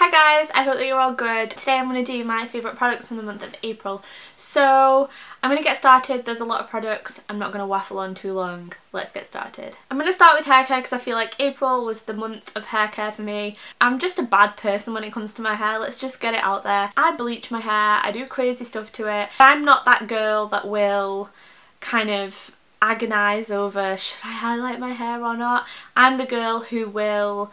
Hi guys, I hope that you're all good. Today I'm going to do my favourite products from the month of April. So I'm going to get started. There's a lot of products. I'm not going to waffle on too long. Let's get started. I'm going to start with hair care because I feel like April was the month of hair care for me. I'm just a bad person when it comes to my hair. Let's just get it out there. I bleach my hair. I do crazy stuff to it. I'm not that girl that will kind of agonise over should I highlight my hair or not. I'm the girl who will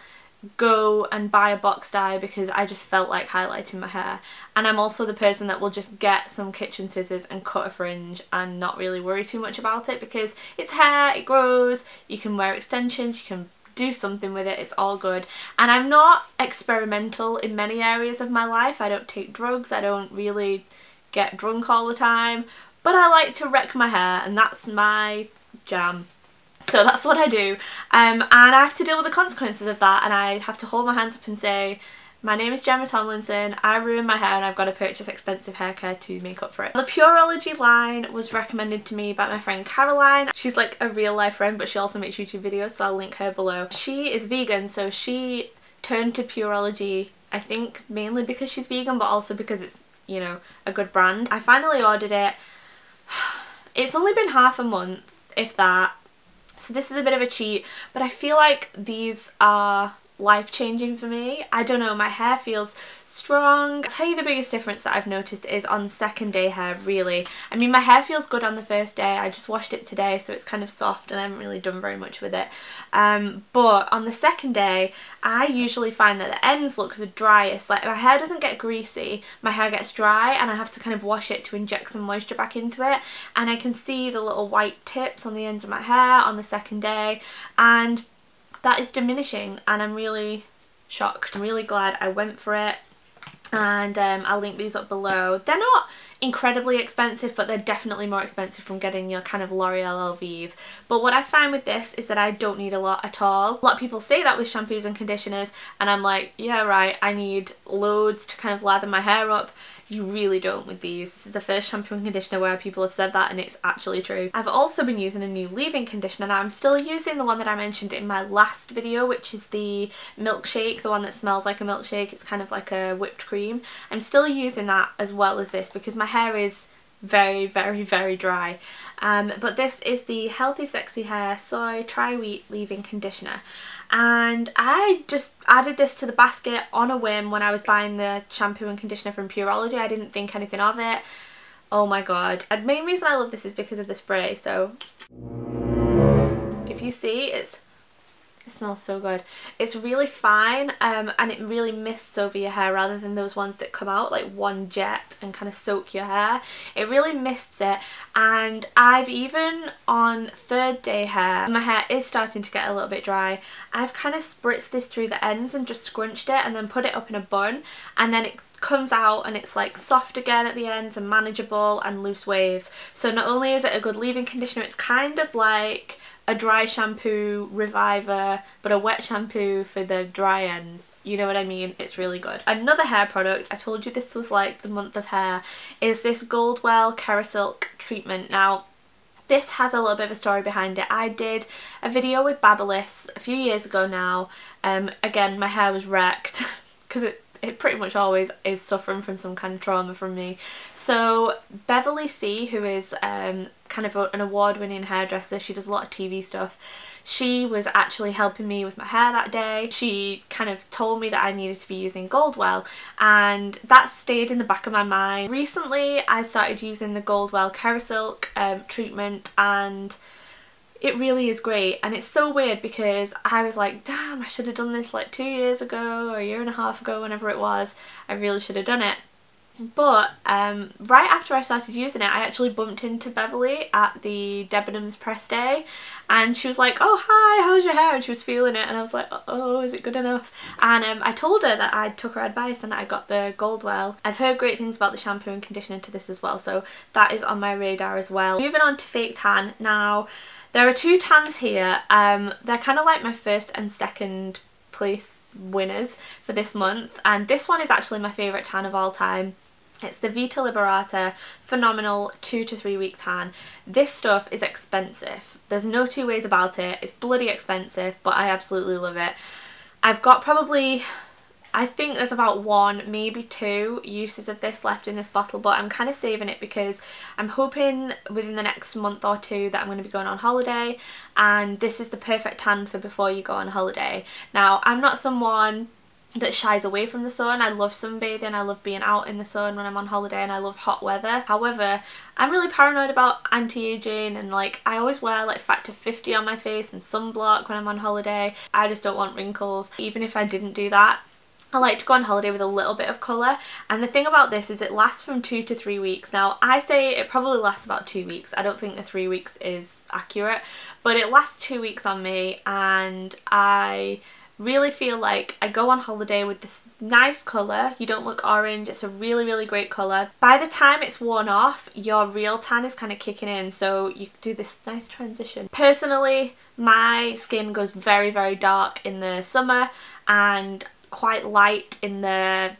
go and buy a box dye because I just felt like highlighting my hair, and I'm also the person that will just get some kitchen scissors and cut a fringe and not really worry too much about it because it's hair, it grows, you can wear extensions, you can do something with it, it's all good. And I'm not experimental in many areas of my life. I don't take drugs, I don't really get drunk all the time, but I like to wreck my hair and that's my jam. So that's what I do, and I have to deal with the consequences of that, and I have to hold my hands up and say, my name is Gemma Tomlinson, I ruined my hair and I've got to purchase expensive hair care to make up for it. The Pureology line was recommended to me by my friend Caroline. She's like a real life friend, but she also makes YouTube videos, so I'll link her below. She is vegan, so she turned to Pureology, I think mainly because she's vegan, but also because it's, you know, a good brand. I finally ordered it. It's only been half a month, if that. So this is a bit of a cheat, but I feel like these are life-changing for me. I don't know, my hair feels strong. I'll tell you the biggest difference that I've noticed is on second day hair, really. I mean, my hair feels good on the first day. I just washed it today, so it's kind of soft and I haven't really done very much with it. But on the second day, I usually find that the ends look the driest. Like, my hair doesn't get greasy, my hair gets dry and I have to kind of wash it to inject some moisture back into it. And I can see the little white tips on the ends of my hair on the second day, and that is diminishing, and I'm really shocked. I'm really glad I went for it, and I'll link these up below. They're not incredibly expensive, but they're definitely more expensive from getting your kind of L'Oreal Elvive. But what I find with this is that I don't need a lot at all. A lot of people say that with shampoos and conditioners, and I'm like, yeah right, I need loads to kind of lather my hair up. You really don't with these. This is the first shampoo and conditioner where people have said that, and it's actually true. I've also been using a new leave-in conditioner. Now I'm still using the one that I mentioned in my last video, which is the milkshake, the one that smells like a milkshake. It's kind of like a whipped cream. I'm still using that as well as this because my hair is very dry. But this is the Healthy Sexy Hair Soy Tri-Wheat Leave-In Conditioner, and I just added this to the basket on a whim when I was buying the shampoo and conditioner from Pureology. I didn't think anything of it. Oh my god. And the main reason I love this is because of the spray. So if you see, it smells so good. It's really fine, and it really mists over your hair rather than those ones that come out like one jet and kind of soak your hair. It really mists it, and I've even on third day hair, my hair is starting to get a little bit dry, I've kind of spritzed this through the ends and just scrunched it and then put it up in a bun, and then it comes out and it's like soft again at the ends and manageable and loose waves. So not only is it a good leave-in conditioner, it's kind of like a dry shampoo reviver, but a wet shampoo for the dry ends. You know what I mean? It's really good. Another hair product, I told you this was like the month of hair, is this Goldwell Kerasilk treatment. Now this has a little bit of a story behind it. I did a video with Babyliss a few years ago now. Again, my hair was wrecked because it pretty much always is suffering from some kind of trauma from me. So Beverly C, who is kind of an award-winning hairdresser, she does a lot of TV stuff, she was actually helping me with my hair that day. She kind of told me that I needed to be using Goldwell, and that stayed in the back of my mind. Recently I started using the Goldwell Kerasilk treatment, and it really is great. And it's so weird because I was like, damn, I should have done this like 2 years ago or a year and a half ago, whenever it was. I really should have done it. But right after I started using it, I actually bumped into Beverly at the Debenhams press day, and she was like, oh hi, how's your hair? And she was feeling it, and I was like, oh, is it good enough? And I told her that I took her advice and I got the Goldwell. I've heard great things about the shampoo and conditioner to this as well, so that is on my radar as well. Moving on to fake tan. Now there are two tans here. They're kind of like my first and second place winners for this month, and this one is actually my favourite tan of all time. It's the Vita Liberata Phenomenal 2 to 3 week tan. This stuff is expensive. There's no two ways about it. It's bloody expensive, but I absolutely love it. I've got probably I think there's about 1, maybe 2 uses of this left in this bottle, but I'm kind of saving it because I'm hoping within the next month or 2 that I'm going to be going on holiday, and this is the perfect tan for before you go on holiday. Now, I'm not someone that shies away from the sun. I love sunbathing, I love being out in the sun when I'm on holiday, and I love hot weather. However, I'm really paranoid about anti-aging, and like I always wear like factor 50 on my face and sunblock when I'm on holiday. I just don't want wrinkles. Even if I didn't do that, I like to go on holiday with a little bit of colour, and the thing about this is it lasts from 2 to 3 weeks. Now I say it probably lasts about 2 weeks. I don't think the 3 weeks is accurate, but it lasts 2 weeks on me, and I really feel like I go on holiday with this nice colour. You don't look orange, it's a really great colour. By the time it's worn off, your real tan is kind of kicking in, so you do this nice transition. Personally, my skin goes very dark in the summer and quite light in the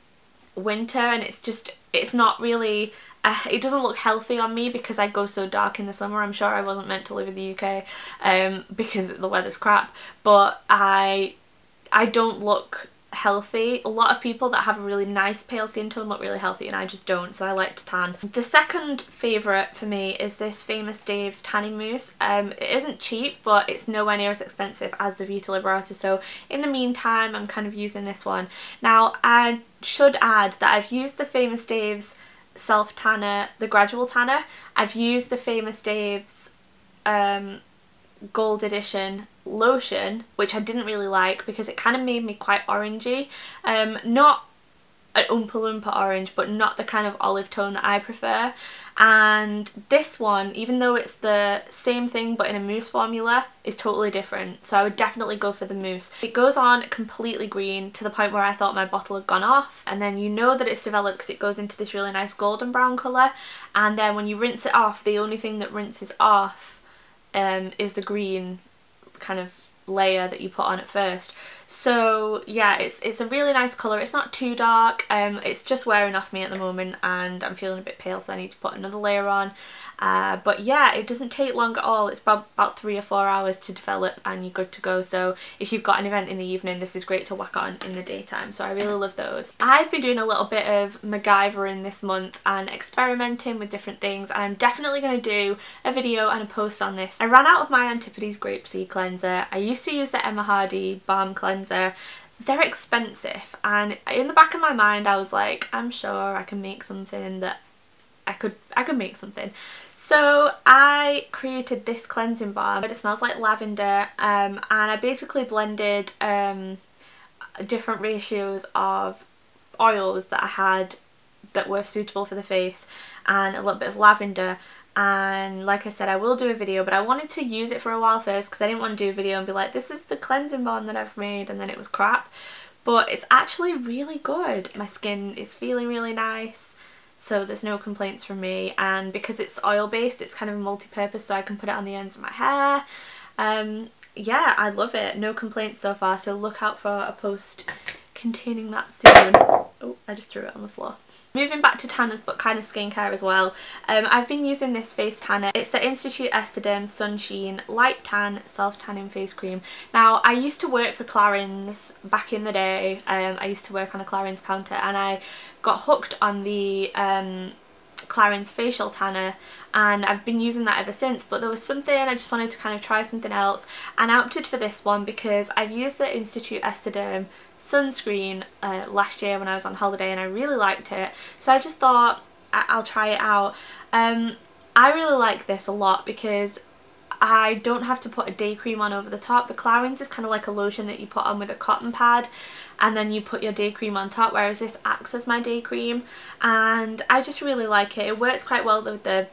winter, and it's not really it doesn't look healthy on me because I go so dark in the summer. I'm sure I wasn't meant to live in the UK because the weather's crap, but I don't look healthy. A lot of people that have a really nice pale skin tone look really healthy, and I just don't, so I like to tan. The second favourite for me is this Famous Dave's tanning mousse. It isn't cheap, but it's nowhere near as expensive as the Vita Liberata, so in the meantime I'm kind of using this one. Now I should add that I've used the Famous Dave's self tanner, the gradual tanner. I've used the Famous Dave's Gold Edition lotion, which I didn't really like because it kind of made me quite orangey. Not an Oompa Loompa orange, but not the kind of olive tone that I prefer. And this one, even though it's the same thing but in a mousse formula, is totally different, so I would definitely go for the mousse. It goes on completely green to the point where I thought my bottle had gone off, and then you know that it's developed because it goes into this really nice golden brown colour, and then when you rinse it off, the only thing that rinses off is the green kind of layer that you put on at first. So yeah, it's a really nice colour. It's not too dark, it's just wearing off me at the moment and I'm feeling a bit pale, so I need to put another layer on. But yeah, it doesn't take long at all. It's about 3 or 4 hours to develop and you're good to go. So if you've got an event in the evening, this is great to whack on in the daytime, so I really love those. I've been doing a little bit of MacGyvering this month and experimenting with different things, and I'm definitely going to do a video and a post on this. I ran out of my Antipodes Grapeseed cleanser. I used to use the Emma Hardy balm cleanser. They're expensive, and in the back of my mind I was like, I'm sure I can make something that I could make something. So I created this cleansing balm. It smells like lavender, and I basically blended different ratios of oils that I had that were suitable for the face and a little bit of lavender. And like I said, I will do a video, but I wanted to use it for a while first because I didn't want to do a video and be like, this is the cleansing balm that I've made, and then it was crap. But it's actually really good. My skin is feeling really nice, so there's no complaints from me, and because it's oil based, it's kind of multi-purpose, so I can put it on the ends of my hair. Yeah, I love it. No complaints so far, so look out for a post containing that soon. Oh, I just threw it on the floor. Moving back to tanners, but kind of skincare as well. I've been using this face tanner. It's the Institut Esthederm Sun Sheen Light Tan Self Tanning Face Cream. Now, I used to work for Clarins back in the day. I used to work on a Clarins counter, and I got hooked on the Clarins facial tanner, and I've been using that ever since, but there was something, I just wanted to kind of try something else, and I opted for this one because I've used the Institut Esthederm sunscreen last year when I was on holiday, and I really liked it, so I just thought I'll try it out. I really like this a lot because I don't have to put a day cream on over the top. The Clarins is kind of like a lotion that you put on with a cotton pad and then you put your day cream on top, whereas this acts as my day cream, and I just really like it. It works quite well with the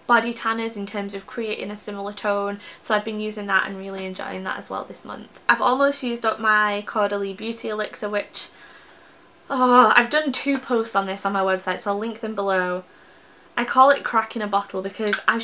body tanners in terms of creating a similar tone, so I've been using that and really enjoying that as well this month. I've almost used up my Caudalie beauty elixir, which I've done 2 posts on this on my website, so I'll link them below. I call it cracking a bottle because I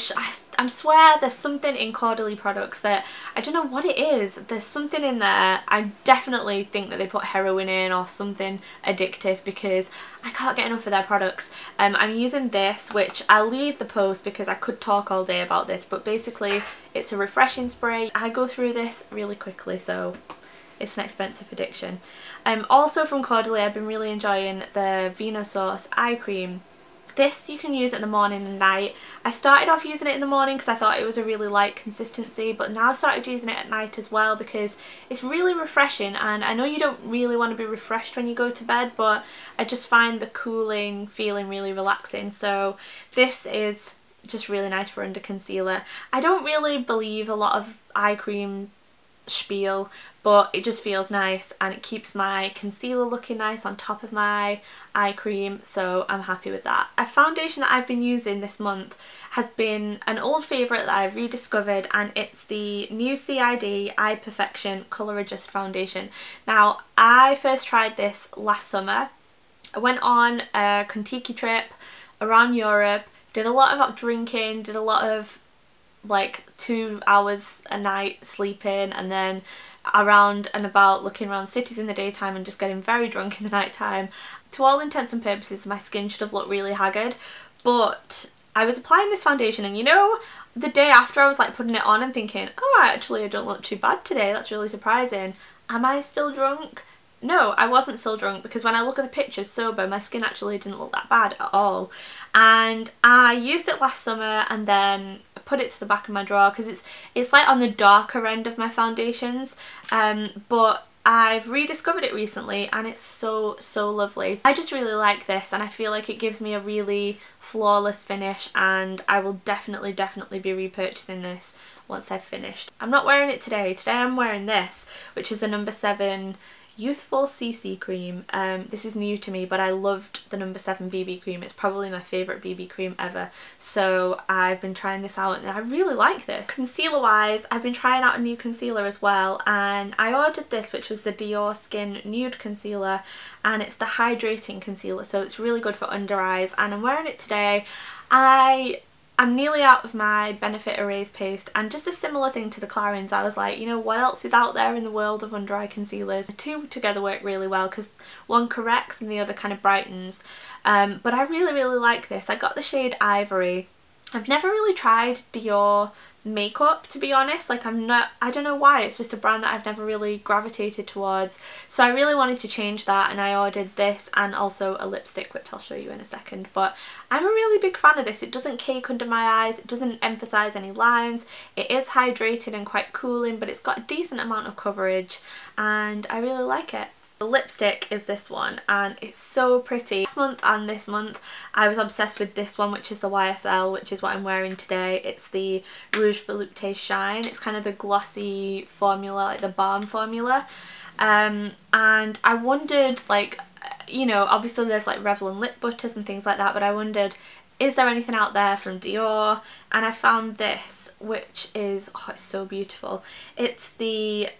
swear there's something in Caudalie products that I don't know what it is. There's something in there. I definitely think that they put heroin in or something addictive because I can't get enough of their products. I'm using this, which I'll leave the post because I could talk all day about this, but basically it's a refreshing spray. I go through this really quickly, so it's an expensive addiction. Also from Caudalie, I've been really enjoying the Vinosource eye cream. This you can use in the morning and night. I started off using it in the morning because I thought it was a really light consistency, but now I've started using it at night as well because it's really refreshing. And I know you don't really want to be refreshed when you go to bed, but I just find the cooling feeling really relaxing. So this is just really nice for under concealer. I don't really believe a lot of eye cream spiel, but it just feels nice and it keeps my concealer looking nice on top of my eye cream, so I'm happy with that. A foundation that I've been using this month has been an old favourite that I've rediscovered, and it's the new CID iPerfection Colour Adjust Foundation. Now, I first tried this last summer. I went on a Kentucky trip around Europe, did a lot of drinking, did a lot of like 2 hours a night sleeping, and then around and about looking around cities in the daytime and just getting very drunk in the night time. To all intents and purposes, my skin should have looked really haggard, but I was applying this foundation, and you know, the day after I was like putting it on and thinking, oh, actually I don't look too bad today, that's really surprising. Am I still drunk? No, I wasn't still drunk, because when I look at the pictures sober, my skin actually didn't look that bad at all. And I used it last summer and then I put it to the back of my drawer because it's like on the darker end of my foundations, but I've rediscovered it recently and it's so lovely. I just really like this, and I feel like it gives me a really flawless finish, and I will definitely be repurchasing this once I've finished. I'm not wearing it today. Today I'm wearing this, which is a number 7 Youthful CC cream. This is new to me, but I loved the number 7 BB cream. It's probably my favourite BB cream ever, so I've been trying this out and I really like this. Concealer wise, I've been trying out a new concealer as well, and I ordered this, which was the Diorskin Nude concealer, and it's the Hydrating concealer, so it's really good for under eyes, and I'm wearing it today. I'm nearly out of my Benefit Erase paste, and just a similar thing to the Clarins, I was like, you know, what else is out there in the world of under eye concealers? The two together work really well because one corrects and the other kind of brightens, but I really like this. I got the shade Ivory. I've never really tried Dior makeup, to be honest. Like, I don't know why, it's just a brand that I've never really gravitated towards, so I really wanted to change that, and I ordered this and also a lipstick, which I'll show you in a second. But I'm a really big fan of this. It doesn't cake under my eyes, it doesn't emphasize any lines, it is hydrated and quite cooling, but it's got a decent amount of coverage and I really like it. The lipstick is this one, and it's so pretty. Last month and this month I was obsessed with this one, which is the YSL, which is what I'm wearing today. It's the Rouge Volupté Shine. It's kind of the glossy formula, like the balm formula, and I wondered, like, you know, obviously there's like Revlon lip butters and things like that, but I wondered, is there anything out there from Dior? And I found this, which is, oh, it's so beautiful. It's the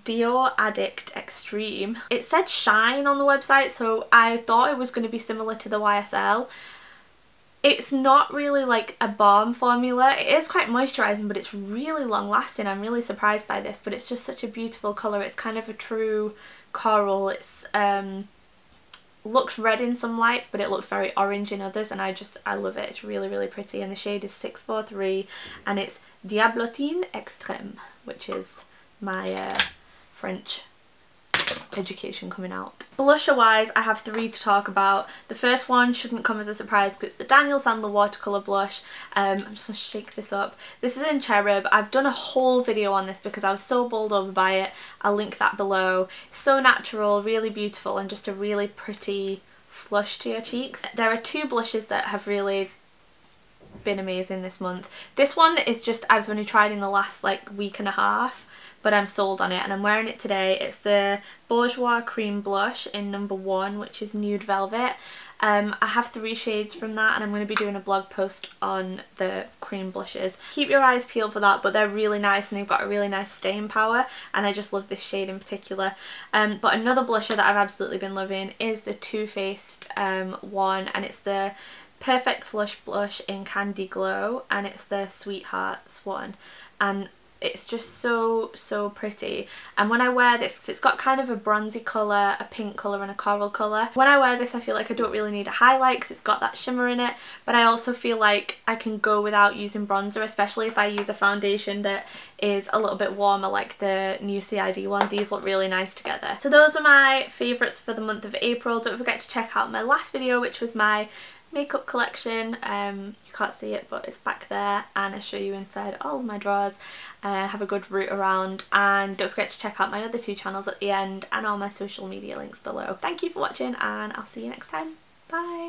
Dior Addict Extreme. It said Shine on the website, so I thought it was going to be similar to the YSL. It's not really like a balm formula. It is quite moisturising, but it's really long lasting. I'm really surprised by this, but it's just such a beautiful colour. It's kind of a true coral. It's looks red in some lights, but it looks very orange in others, and I love it. It's really pretty, and the shade is 643, and it's Diablotine Extrême, which is my French education coming out. Blusher wise, I have 3 to talk about. The first one shouldn't come as a surprise because it's the Daniel Sandler Watercolour blush. I'm just going to shake this up. This is in Cherub. I've done a whole video on this because I was so bowled over by it. I'll link that below. So natural, really beautiful, and just a really pretty flush to your cheeks. There are 2 blushes that have really been amazing this month. This one is just, I've only tried in the last like week and a half, but I'm sold on it and I'm wearing it today. It's the Bourjois Cream Blush in number 1, which is Nude Velvet. I have 3 shades from that, and I'm going to be doing a blog post on the cream blushes. Keep your eyes peeled for that, but they're really nice and they've got a really nice staying power, and I just love this shade in particular. But another blusher that I've absolutely been loving is the Too Faced one, and it's the Perfect Flush Blush in Candy Glow, and it's the Sweethearts one. And It's just so pretty. And when I wear this, 'cause it's got kind of a bronzy colour, a pink colour and a coral colour, when I wear this I feel like I don't really need a highlight because it's got that shimmer in it, but I also feel like I can go without using bronzer, especially if I use a foundation that is a little bit warmer like the new CID one. These look really nice together. So those are my favourites for the month of April. Don't forget to check out my last video, which was my makeup collection. You can't see it but it's back there, and I show you inside all of my drawers. Have a good route around, and don't forget to check out my other two channels at the end and all my social media links below. Thank you for watching, and I'll see you next time. Bye!